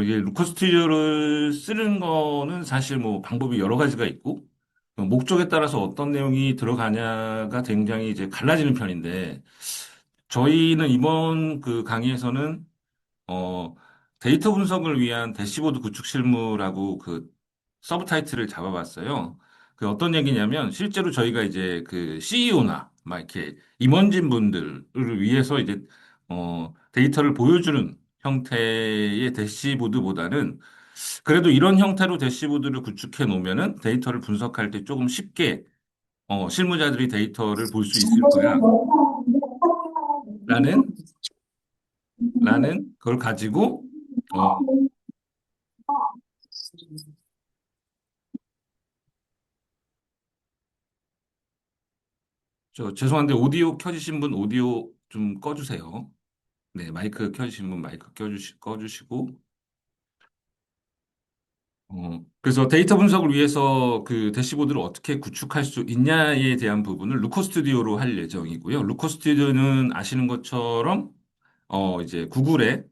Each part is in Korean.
이게 루커 스튜디오를 쓰는 거는 사실 뭐 방법이 여러 가지가 있고, 목적에 따라서 어떤 내용이 들어가냐가 굉장히 이제 갈라지는 편인데, 저희는 이번 그 강의에서는 어, 데이터 분석을 위한 대시보드 구축 실무라고 그 서브 타이틀을 잡아봤어요. 그 어떤 얘기냐면 실제로 저희가 이제 그 CEO나 막 이렇게 임원진 분들을 위해서 이제 데이터를 보여주는 형태의 대시보드보다는 그래도 이런 형태로 대시보드를 구축해 놓으면은 데이터를 분석할 때 조금 쉽게 실무자들이 데이터를 볼 수 있을 거야. 라는 그걸 가지고 어, 죄송한데 오디오 켜주신 분 오디오 좀 꺼주세요. 네, 마이크 켜주신 분 마이크 꺼주시고. 그래서 데이터 분석을 위해서 그 대시보드를 어떻게 구축할 수 있냐에 대한 부분을 루커 스튜디오로 할 예정이고요. 루커 스튜디오는 아시는 것처럼, 이제 구글에,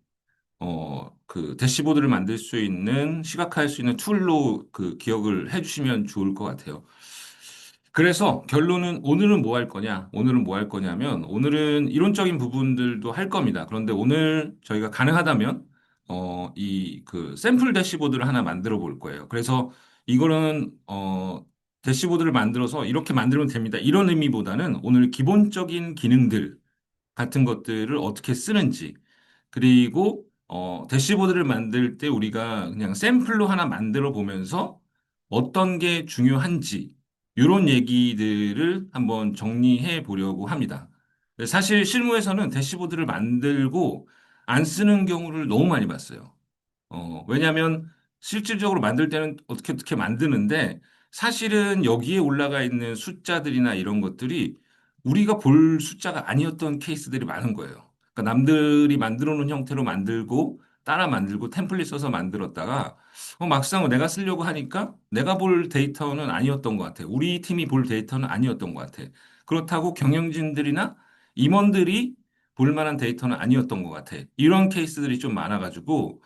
그 대시보드를 만들 수 있는, 시각화할 수 있는 툴로 그 기억을 해주시면 좋을 것 같아요. 그래서 결론은 오늘은 뭐 할 거냐? 오늘은 뭐 할 거냐면 오늘은 이론적인 부분들도 할 겁니다. 그런데 오늘 저희가 가능하다면 이 그 샘플 대시보드를 하나 만들어 볼 거예요. 그래서 이거는 대시보드를 만들어서 이렇게 만들면 됩니다. 이런 의미보다는 오늘 기본적인 기능들 같은 것들을 어떻게 쓰는지 그리고 대시보드를 만들 때 우리가 그냥 샘플로 하나 만들어 보면서 어떤 게 중요한지 이런 얘기들을 한번 정리해 보려고 합니다. 사실 실무에서는 대시보드를 만들고 안 쓰는 경우를 너무 많이 봤어요. 왜냐하면 실질적으로 만들 때는 어떻게 만드는데 사실은 여기에 올라가 있는 숫자들이나 이런 것들이 우리가 볼 숫자가 아니었던 케이스들이 많은 거예요. 그러니까 남들이 만들어 놓은 형태로 만들고 따라 만들고 템플릿 써서 만들었다가 막상 내가 쓰려고 하니까 내가 볼 데이터는 아니었던 것 같아. 우리 팀이 볼 데이터는 아니었던 것 같아. 그렇다고 경영진들이나 임원들이 볼 만한 데이터는 아니었던 것 같아. 이런 케이스들이 좀 많아가지고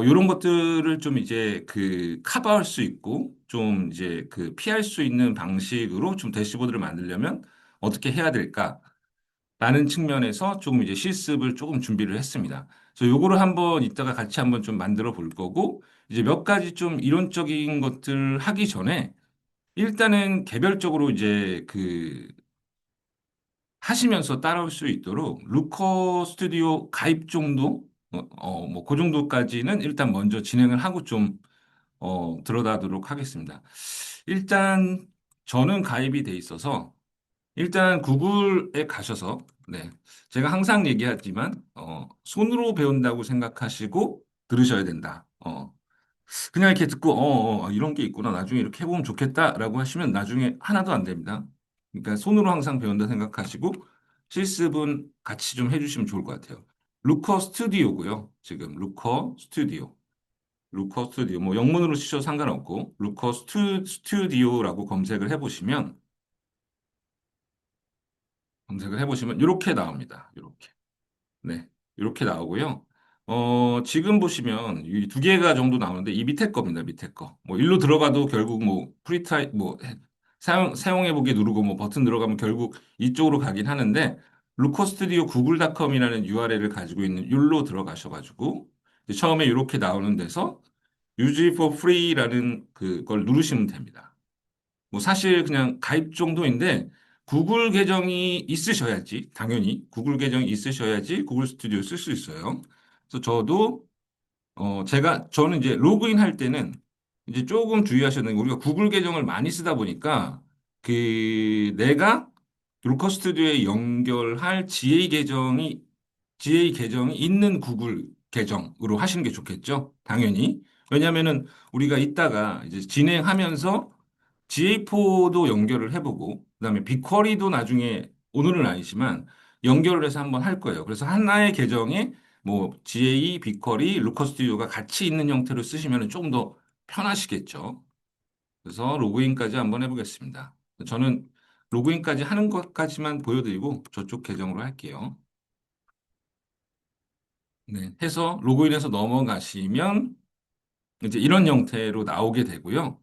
이런 것들을 좀 이제 그 커버할 수 있고 좀 이제 그 피할 수 있는 방식으로 좀 대시보드를 만들려면 어떻게 해야 될까라는 측면에서 조금 이제 실습을 조금 준비를 했습니다. 그래서 요거를 한번 이따가 같이 한번 좀 만들어 볼 거고 이제 몇 가지 좀 이론적인 것들 하기 전에 일단은 개별적으로 이제 그 하시면서 따라올 수 있도록 루커 스튜디오 가입 정도 뭐 그 정도까지는 일단 먼저 진행을 하고 좀 들어가도록 하겠습니다. 일단 저는 가입이 돼 있어서 일단 구글에 가셔서 네. 제가 항상 얘기하지만 손으로 배운다고 생각하시고 들으셔야 된다. 그냥 이렇게 듣고 이런 게 있구나. 나중에 이렇게 해보면 좋겠다라고 하시면 나중에 하나도 안 됩니다. 그러니까 손으로 항상 배운다 생각하시고 실습은 같이 좀 해주시면 좋을 것 같아요. 루커 스튜디오고요. 지금 루커 스튜디오. 루커 스튜디오. 뭐 영문으로 치셔도 상관없고 루커 스튜디오라고 검색을 해보시면 이렇게 나옵니다. 이렇게. 네. 이렇게 나오고요. 지금 보시면 이 두 개가 정도 나오는데 이 밑에 겁니다. 밑에 거. 뭐 일로 들어가도 결국 뭐 프리타입 뭐 사용해보기 누르고 뭐 버튼 들어가면 결국 이쪽으로 가긴 하는데 루커 스튜디오 구글닷컴이라는 URL을 가지고 있는 율로 들어가셔가지고 이제 처음에 이렇게 나오는 데서 Use it for free라는 그걸 누르시면 됩니다. 뭐 사실 그냥 가입 정도인데 구글 계정이 있으셔야지 당연히 구글 계정이 있으셔야지 구글 스튜디오 쓸 수 있어요. 그래서 저도 저는 이제 로그인 할 때는 이제 조금 주의하셔야 되는 게 우리가 구글 계정을 많이 쓰다 보니까 그 내가 루커 스튜디오에 연결할 GA 계정이 있는 구글 계정으로 하시는 게 좋겠죠. 당연히. 왜냐하면은 우리가 이따가 이제 진행하면서 GA4도 연결을 해보고, 그다음에 빅쿼리도 나중에 오늘은 아니지만 연결을 해서 한번 할 거예요. 그래서 하나의 계정에 뭐 GA, 빅쿼리, 루커 스튜디오가 같이 있는 형태로 쓰시면 조금 더 편하시겠죠. 그래서 로그인까지 한번 해보겠습니다. 저는 로그인까지 하는 것까지만 보여드리고 저쪽 계정으로 할게요. 네. 해서 로그인해서 넘어가시면 이제 이런 형태로 나오게 되고요.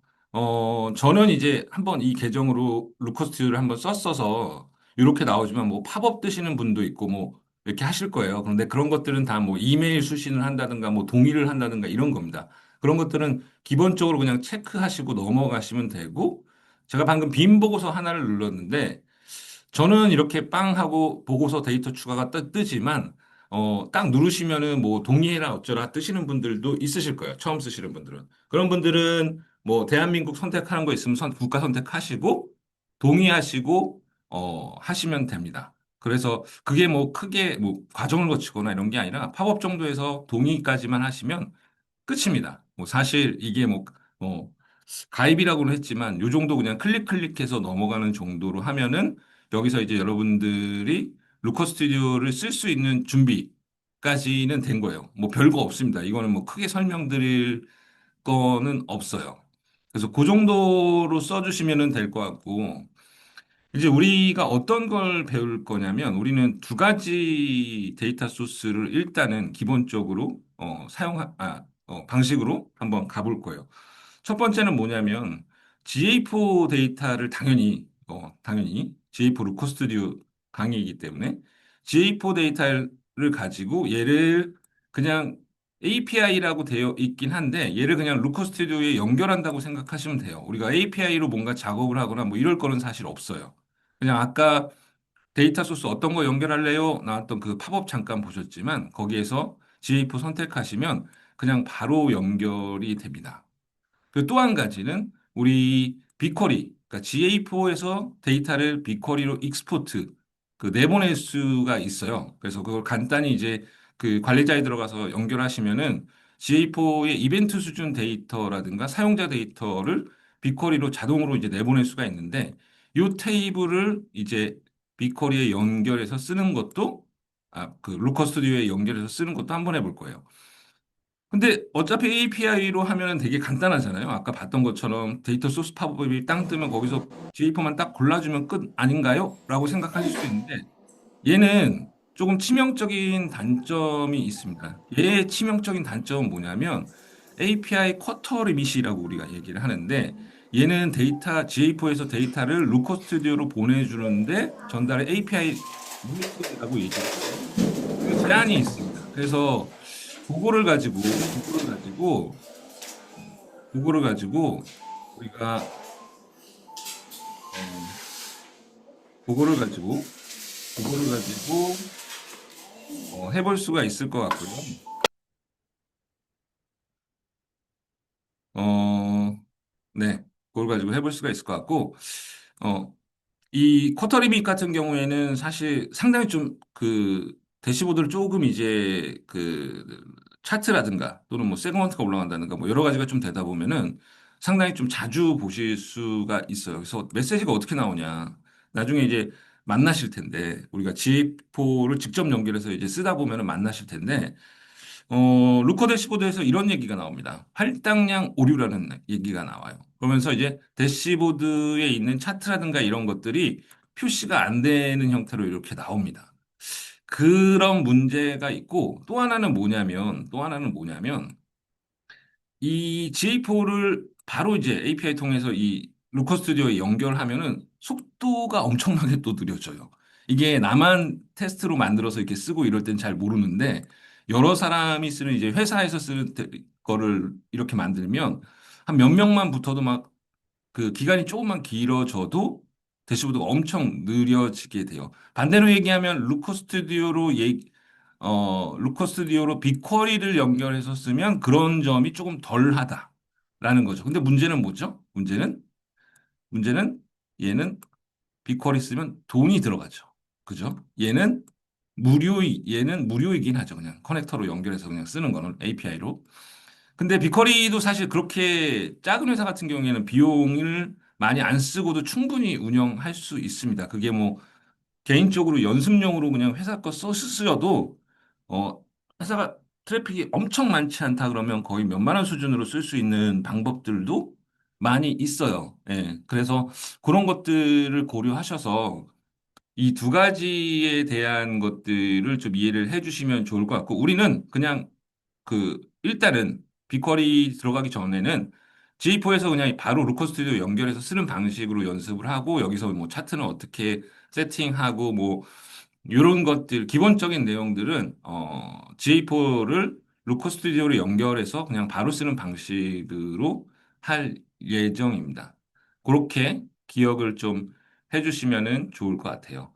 저는 이제 한번 이 계정으로 루커스튜디오를 한번 썼어서 이렇게 나오지만 뭐 팝업 뜨시는 분도 있고 뭐 이렇게 하실 거예요. 그런데 그런 것들은 다 뭐 이메일 수신을 한다든가 뭐 동의를 한다든가 이런 겁니다. 그런 것들은 기본적으로 그냥 체크하시고 넘어가시면 되고 제가 방금 빈 보고서 하나를 눌렀는데 저는 이렇게 빵 하고 보고서 데이터 추가가 뜨지만 딱 누르시면은 뭐 동의해라 어쩌라 뜨시는 분들도 있으실 거예요. 처음 쓰시는 분들은. 그런 분들은 뭐 대한민국 선택하는 거 있으면 국가 선택하시고 동의하시고 하시면 됩니다. 그래서 그게 뭐 크게 뭐 과정을 거치거나 이런 게 아니라 팝업 정도에서 동의까지만 하시면 끝입니다. 뭐 사실 이게 뭐 가입이라고는 했지만 요 정도 그냥 클릭해서 넘어가는 정도로 하면은 여기서 이제 여러분들이 루커 스튜디오를 쓸 수 있는 준비까지는 된 거예요. 뭐 별거 없습니다. 이거는 뭐 크게 설명드릴 거는 없어요. 그래서 그 정도로 써주시면 될 것 같고 이제 우리가 어떤 걸 배울 거냐면 우리는 두 가지 데이터 소스를 일단은 기본적으로 방식으로 한번 가볼 거예요. 첫 번째는 뭐냐면 GA4 데이터를 당연히 GA4 루커 스튜디오 강의이기 때문에 GA4 데이터를 가지고 얘를 그냥 API라고 되어 있긴 한데 얘를 그냥 루커 스튜디오에 연결한다고 생각하시면 돼요. 우리가 API로 뭔가 작업을 하거나 뭐 이럴 거는 사실 없어요. 그냥 아까 데이터 소스 어떤 거 연결할래요? 나왔던 그 팝업 잠깐 보셨지만 거기에서 GA4 선택하시면 그냥 바로 연결이 됩니다. 그 또 한 가지는 우리 빅쿼리, 그러니까 GA4에서 데이터를 빅쿼리로 익스포트, 그 내보낼 수가 있어요. 그래서 그걸 간단히 이제 그 관리자에 들어가서 연결하시면은 GA4의 이벤트 수준 데이터라든가 사용자 데이터를 빅쿼리로 자동으로 이제 내보낼 수가 있는데 이 테이블을 이제 빅쿼리에 연결해서 쓰는 것도 그 루커 스튜디오에 연결해서 쓰는 것도 한번 해볼 거예요. 근데 어차피 API로 하면 되게 간단하잖아요. 아까 봤던 것처럼 데이터 소스 팝업이 땅 뜨면 거기서 GA4만 딱 골라주면 끝 아닌가요? 라고 생각하실 수 있는데 얘는 조금 치명적인 단점이 있습니다. 얘의 치명적인 단점은 뭐냐면 API 쿼터 리밋이라고 우리가 얘기를 하는데 얘는 GA4에서 데이터를 루커 스튜디오로 보내주는데 전달에 API 리미트라고 얘기를 해요. 그 제한이 있습니다. 그래서 그거를 가지고 우리가 어, 그거를 가지고 그거를 가지고 해볼 수가 있을 것 같고요. 어, 네, 그걸 가지고 해볼 수가 있을 것 같고, 어, 이 쿼터 리밋 같은 경우에는 사실 상당히 좀 그 대시보드를 조금 이제 그 차트라든가 또는 뭐 세그먼트가 올라간다든가 뭐 여러 가지가 좀 되다 보면은 상당히 좀 자주 보실 수가 있어요. 그래서 메시지가 어떻게 나오냐. 나중에 이제 만나실 텐데 우리가 GA4를 직접 연결해서 이제 쓰다 보면은 만나실 텐데 루커 대시보드에서 이런 얘기가 나옵니다. 할당량 오류라는 얘기가 나와요. 그러면서 이제 대시보드에 있는 차트라든가 이런 것들이 표시가 안 되는 형태로 이렇게 나옵니다. 그런 문제가 있고 또 하나는 뭐냐면 이 GA4를 바로 이제 API 통해서 이 루커 스튜디오에 연결하면은 속도가 엄청나게 또 느려져요. 이게 나만 테스트로 만들어서 이렇게 쓰고 이럴 땐 잘 모르는데 여러 사람이 쓰는 이제 회사에서 쓰는 거를 이렇게 만들면 한 몇 명만 붙어도 막 그 기간이 조금만 길어져도 대시보드가 엄청 느려지게 돼요. 반대로 얘기하면 루커 스튜디오로 빅쿼리를 연결해서 쓰면 그런 점이 조금 덜하다라는 거죠. 근데 문제는 뭐죠? 문제는 얘는 빅쿼리 쓰면 돈이 들어가죠. 그죠? 얘는 무료이긴 하죠. 그냥 커넥터로 연결해서 그냥 쓰는 거는 API로. 근데 빅쿼리도 사실 그렇게 작은 회사 같은 경우에는 비용을 많이 안 쓰고도 충분히 운영할 수 있습니다. 그게 뭐 개인적으로 연습용으로 그냥 회사 거 쓰셔도 어, 회사가 트래픽이 엄청 많지 않다 그러면 거의 몇만 원 수준으로 쓸 수 있는 방법들도 많이 있어요. 예. 그래서 그런 것들을 고려하셔서 이 두 가지에 대한 것들을 좀 이해를 해주시면 좋을 것 같고, 우리는 그냥 일단은 빅쿼리 들어가기 전에는 G4에서 그냥 바로 루커 스튜디오 연결해서 쓰는 방식으로 연습을 하고, 여기서 뭐 차트는 어떻게 세팅하고, 뭐, 이런 것들, 기본적인 내용들은, GA4를 루커 스튜디오로 연결해서 그냥 바로 쓰는 방식으로 할 예정입니다. 그렇게 기억을 좀 해주시면은 좋을 것 같아요.